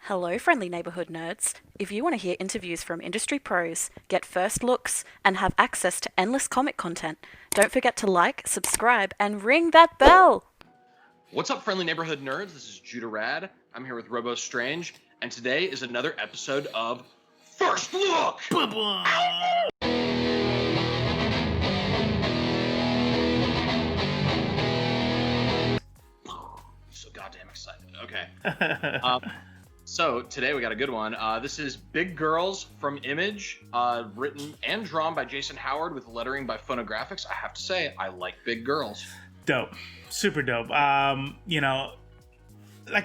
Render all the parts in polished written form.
Hello, friendly neighborhood nerds. If you want to hear interviews from industry pros, get first looks, and have access to endless comic content, don't forget to like, subscribe, and ring that bell! What's up, friendly neighborhood nerds? This is Judah Rad. I'm here with Robo Strange, and today is another episode of First Look! So goddamn excited. Okay. So today we got a good one. This is Big Girls from Image, written and drawn by Jason Howard with lettering by Phonographics. I have to say, I like Big Girls. Dope. Super dope. Like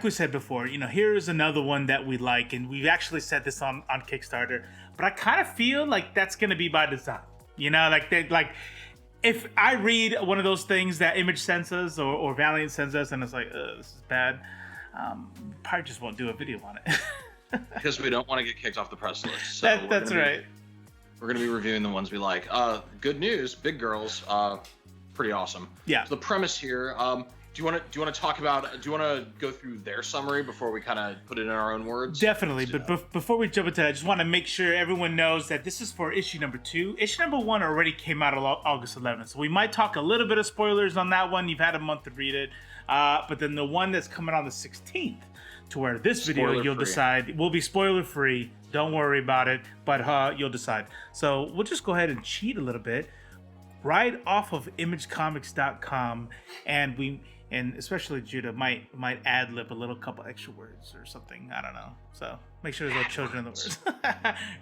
we said before, here's another one that we like, and we've actually said this on Kickstarter, but I kind of feel like that's going to be by design. If I read one of those things that Image sends us or Valiant sends us, and it's like, this is bad, probably just won't do a video on it. Because we don't want to get kicked off the press list. So that's right. We're going to be reviewing the ones we like. Good news, Big Girls, pretty awesome. Yeah. So the premise here, do you want to go through their summary before we kind of put it in our own words? Definitely, but before we jump into that, I just want to make sure everyone knows that this is for issue number 2. Issue number 1 already came out on August 11th, so we might talk a little bit of spoilers on that one. You've had a month to read it, but then the one that's coming on the 16th, to where this video you'll decide will be spoiler free. Don't worry about it, but you'll decide. So we'll just go ahead and cheat a little bit, right off of imagecomics.com, and especially Judah might ad lib a little couple extra words or something. I don't know. So make sure there's no children in the words.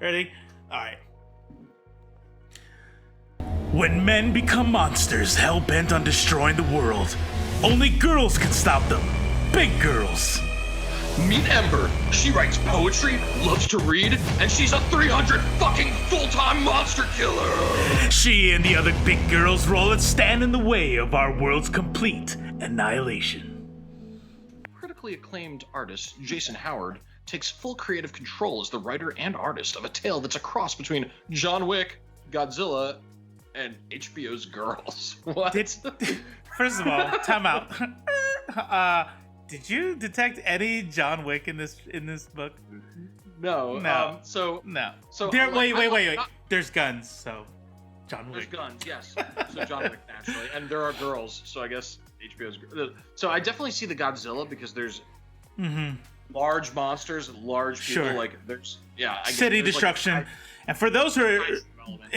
Ready? All right. When men become monsters hell-bent on destroying the world, only girls can stop them. Big girls. Meet Ember. She writes poetry, loves to read, and she's a 300 fucking full-time monster killer. She and the other big girls roll and stand in the way of our world's complete annihilation. Critically acclaimed artist Jason Howard takes full creative control as the writer and artist of a tale that's a cross between John Wick, Godzilla, and HBO's Girls. What? First of all, time out. Did you detect any John Wick in this book? No. No. So wait. There's guns, so John Wick. There's guns, yes. So John Wick naturally, and there are girls. So I guess HBO's. So I definitely see the Godzilla because there's large monsters, large people. Sure. Like there's city destruction, and for those who are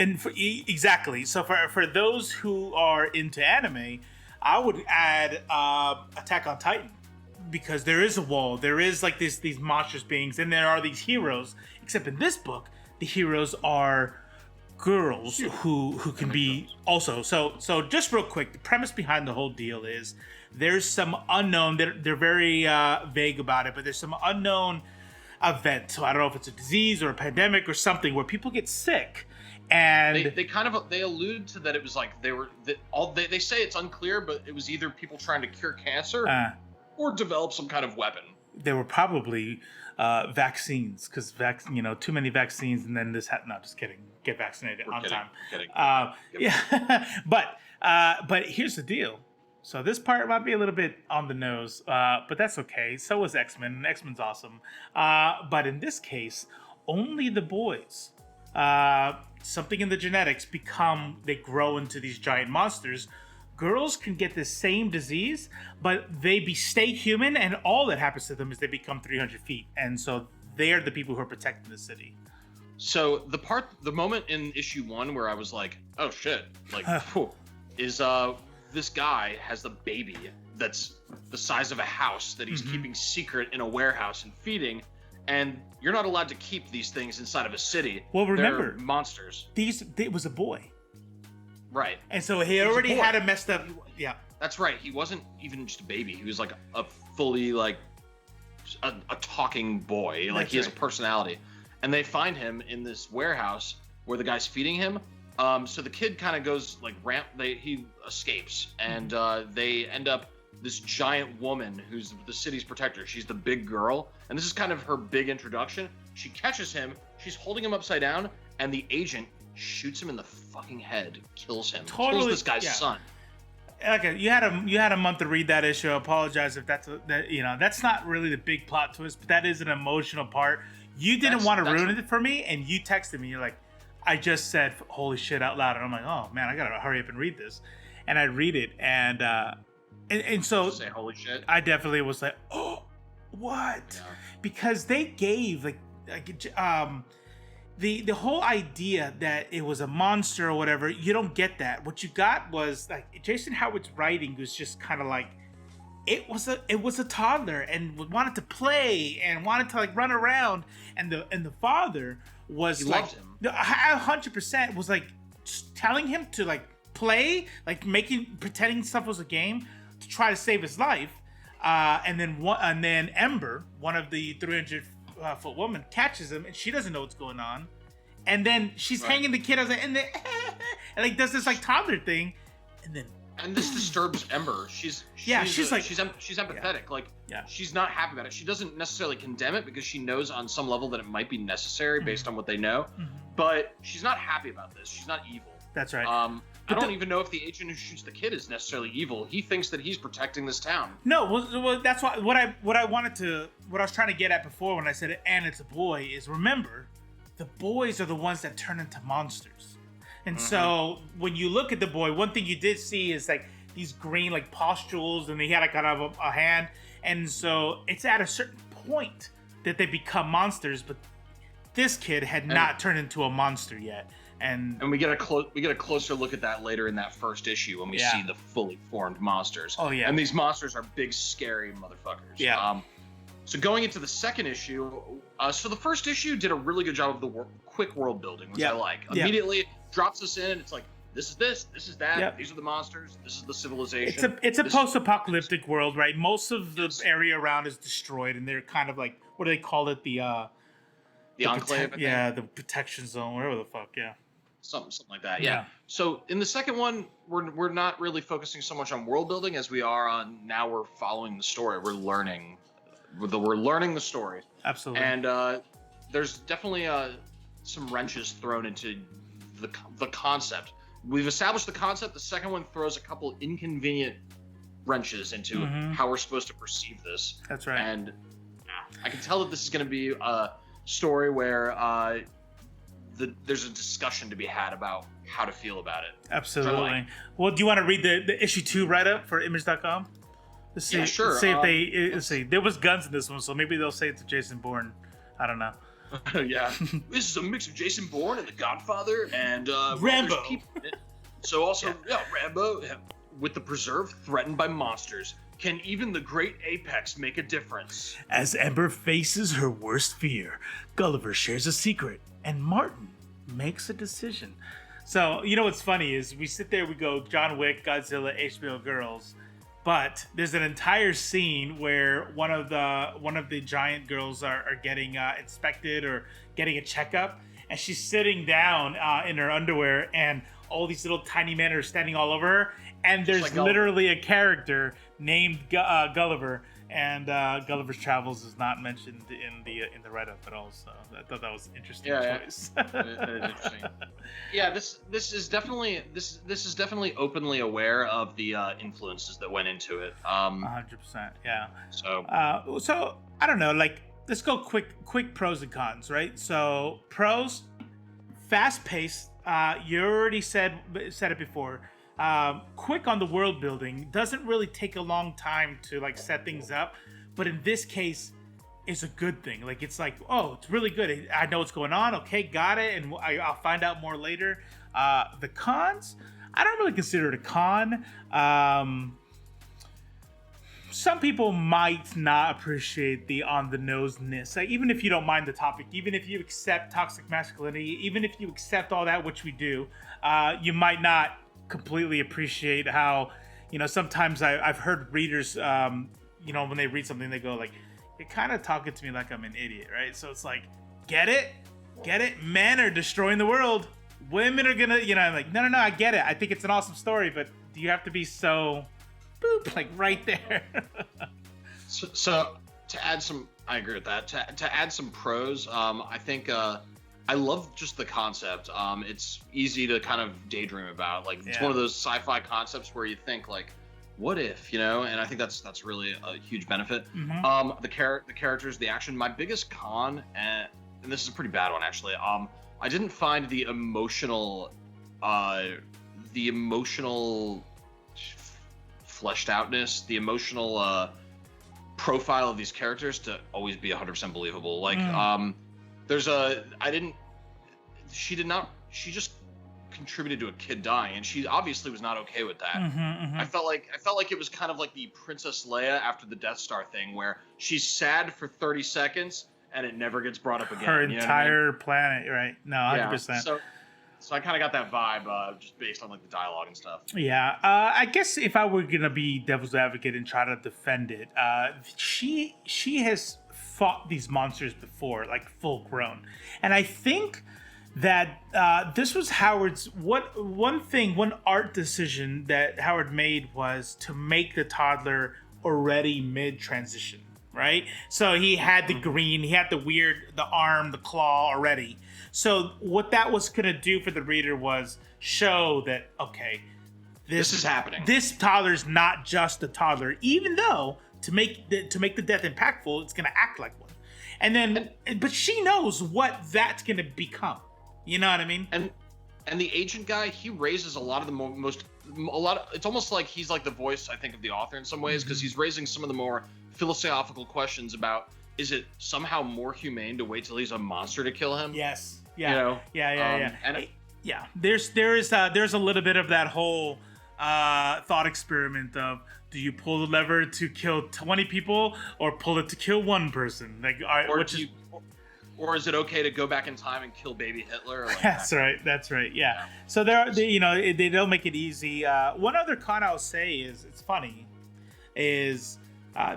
exactly. So for those who are into anime, I would add Attack on Titan. Because there is a wall, there is like these monstrous beings, and there are these heroes. Except in this book, the heroes are girls who can be also. So just real quick, the premise behind the whole deal is there's some unknown. They're very vague about it, but there's some unknown event. So I don't know if it's a disease or a pandemic or something where people get sick. And they allude to that it was like they say it's unclear, but it was either people trying to cure cancer. Or develop some kind of weapon. There were probably vaccines, because too many vaccines, and then this. No, just kidding. Get vaccinated on time. Yeah, but here's the deal. So this part might be a little bit on the nose, but that's okay. So was X-Men. X-Men's awesome. But in this case, only the boys. Something in the genetics they grow into these giant monsters. Girls can get the same disease, but they stay human, and all that happens to them is they become 300 feet. And so they are the people who are protecting the city. So the moment in issue 1 where I was like, oh shit, like, is this guy has a baby that's the size of a house that he's keeping secret in a warehouse and feeding, and you're not allowed to keep these things inside of a city. Well, remember, they're monsters. It was a boy. Right. And so he already had a messed up. Yeah. That's right. He wasn't even just a baby. He was like a fully like a talking boy. Like he has a personality. And they find him in this warehouse where the guy's feeding him. So the kid kind of goes like he escapes, and they end up this giant woman who's the city's protector. She's the big girl, and this is kind of her big introduction. She catches him. She's holding him upside down, and the agent shoots him in the fucking head, kills him, kills this guy's son. Okay, you had a month to read that issue. I apologize if that's not really the big plot twist, but that is an emotional part. You didn't want to ruin it for me, and you texted me. You're like, I just said "holy shit" out loud, and I'm like, oh man, I gotta hurry up and read this. And I read it, and so say holy shit. I definitely was like, oh, what? Yeah. Because they gave the whole idea that it was a monster or whatever. You don't get that. What you got was like Jason Howard's writing was just kind of like it was a toddler and wanted to play and wanted to like run around, and the father was he like loved him. 100% was like telling him to like play, like pretending stuff was a game to try to save his life. And then Ember, one of the 300-foot woman, catches him, and she doesn't know what's going on. And then she's hanging the kid, and like does this like toddler thing, and this disturbs Ember. She's empathetic. She's not happy about it. She doesn't necessarily condemn it because she knows on some level that it might be necessary based on what they know. Mm-hmm. But she's not happy about this. She's not evil. That's right. I don't even know if the agent who shoots the kid is necessarily evil. He thinks that he's protecting this town. No, well that's why what I was trying to get at before when I said it, and it's a boy, is remember, the boys are the ones that turn into monsters. And so when you look at the boy, one thing you did see is like these green like pustules, and he had like kind of a hand, and so it's at a certain point that they become monsters. But this kid had not turned into a monster yet. And we get a closer look at that later in that first issue when we see the fully formed monsters. Oh yeah, and these monsters are big, scary motherfuckers. Yeah. So going into the second issue, so the first issue did a really good job of the quick world building, which I like. Immediately drops us in. It's like this is that. Yep. These are the monsters. This is the civilization. It's a post-apocalyptic world, right? Most of the area around is destroyed, and they're kind of like, what do they call it? The enclave. The protection zone, whatever the fuck. Yeah. Something like that. Yeah. So in the second one, we're not really focusing so much on world building as we are on now we're following the story. We're learning the story. Absolutely. And there's definitely some wrenches thrown into the concept. We've established the concept. The second one throws a couple inconvenient wrenches into how we're supposed to perceive this. That's right. And I can tell that this is going to be a story where there's a discussion to be had about how to feel about it. Absolutely. Well, do you want to read the issue 2 write-up for Image.com? Let's see, sure. See if let's see. There was guns in this one, so maybe they'll say it's Jason Bourne. I don't know. Yeah. This is a mix of Jason Bourne and The Godfather and Rambo. So also, Rambo. With the preserve threatened by monsters, can even the great Apex make a difference? As Ember faces her worst fear, Gulliver shares a secret, and Martin makes a decision. So, you know what's funny is we sit there, we go John Wick, Godzilla, HBO Girls, but there's an entire scene where one of the giant girls are getting inspected or getting a checkup, and she's sitting down in her underwear, and all these little tiny men are standing all over her, and there's like literally a character named Gulliver, and Gulliver's Travels is not mentioned in the write-up at all. So I thought that was an interesting choice. Interesting. Yeah, this is definitely openly aware of the influences that went into it. 100%. Yeah. So I don't know. Like, let's go quick pros and cons, right? So pros, fast paced. You already said it before. Quick on the world building, doesn't really take a long time to like set things up, but in this case it's a good thing. Like, it's like, oh, it's really good, I know what's going on, okay, got it, and I'll find out more later. The cons, I don't really consider it a con. Some people might not appreciate the on-the-noseness. Like, even if you don't mind the topic, even if you accept toxic masculinity, even if you accept all that, which we do, you might not completely appreciate how, sometimes I've heard readers, when they read something, they go like, you're kind of talking to me like I'm an idiot, right? So it's like, get it? Men are destroying the world. Women are gonna, I'm like, no, I get it. I think it's an awesome story, but do you have to be so, boop, like right there? So to add some, I agree with that. To add some pros, I think I love just the concept. It's easy to kind of daydream about. Like, it's one of those sci-fi concepts where you think like, what if, and I think that's really a huge benefit. Mm-hmm. The characters, the action. My biggest con, and this is a pretty bad one actually. I didn't find the emotional fleshed outness, the emotional profile of these characters to always be 100% believable. Like, she just contributed to a kid dying, and she obviously was not okay with that. I felt like it was kind of like the Princess Leia after the Death Star thing, where she's sad for 30 seconds and it never gets brought up again. Her entire planet, right? No, 100%. Yeah, so I kind of got that vibe just based on like the dialogue and stuff. Yeah, I guess if I were gonna be devil's advocate and try to defend it, she has fought these monsters before, like full grown, and I think that this was Howard's one art decision that Howard made was to make the toddler already mid transition, right? So he had the green, he had the arm, the claw already. So what that was gonna do for the reader was show that, okay, this is happening. This toddler's not just a toddler, even though to make the death impactful, it's gonna act like one. But she knows what that's gonna become. You know what I mean? And the agent guy, he raises a lot of the it's almost like he's like the voice, I think, of the author in some ways, because he's raising some of the more philosophical questions about, is it somehow more humane to wait till he's a monster to kill him? Yes. Yeah. Yeah. And there's a little bit of that whole thought experiment of, do you pull the lever to kill 20 people or pull it to kill one person? Like, or is it okay to go back in time and kill baby Hitler? Like That's right. Yeah. So they don't make it easy. One other con I'll say is, it's funny, is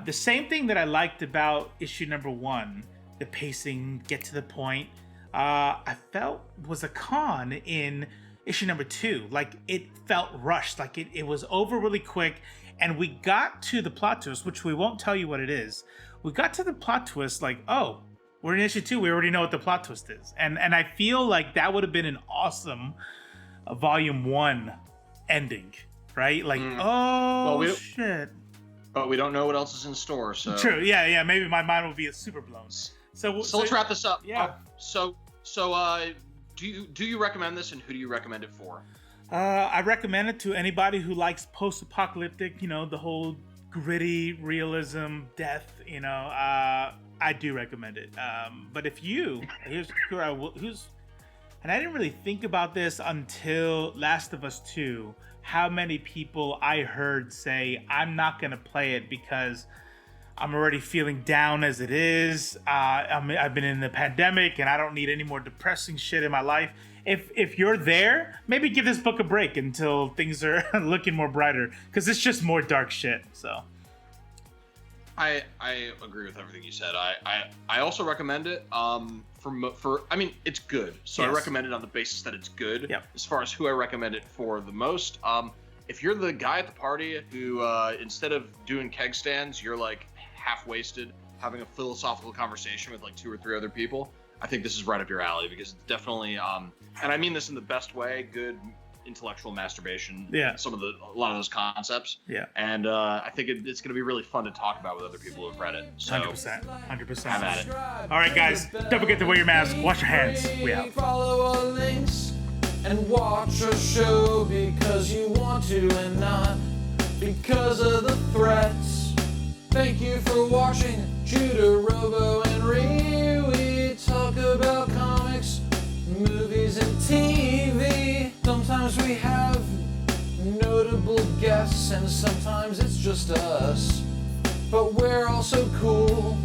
the same thing that I liked about issue number 1, the pacing, get to the point, I felt was a con in issue number 2. Like, it felt rushed, like it was over really quick, and we got to the plot twist, which we won't tell you what it is. We got to the plot twist like, oh, we're in issue 2. We already know what the plot twist is, and I feel like that would have been an awesome volume 1 ending, right? Like, shit. But we don't know what else is in store. So true. Yeah. Maybe my mind will be super blown. So let's wrap this up. Yeah. Do you recommend this, and who do you recommend it for? I recommend it to anybody who likes post-apocalyptic. The whole gritty realism, death. I do recommend it. But if and I didn't really think about this until Last of Us 2, how many people I heard say, I'm not going to play it because I'm already feeling down as it is. I've been in the pandemic and I don't need any more depressing shit in my life. If you're there, maybe give this book a break until things are looking more brighter, because it's just more dark shit. So I agree with everything you said. I also recommend it. It's good. So yes. I recommend it on the basis that it's good. Yep. As far as who I recommend it for the most, if you're the guy at the party who instead of doing keg stands, you're like half wasted having a philosophical conversation with like 2 or 3 other people, I think this is right up your alley, because it's definitely and I mean this in the best way, good intellectual masturbation. Yeah. A lot of those concepts. Yeah. And I think it's going to be really fun to talk about with other people who have read it. So 100%. Have at it. All right, guys, don't forget to wear your mask, wash your hands. We out. Follow our links and watch our show because you want to and not because of the threats. Thank you for watching Judah, Robo, and Ree. We talk about comics, movies, and TV. Sometimes we have notable guests, and sometimes it's just us. But we're also cool.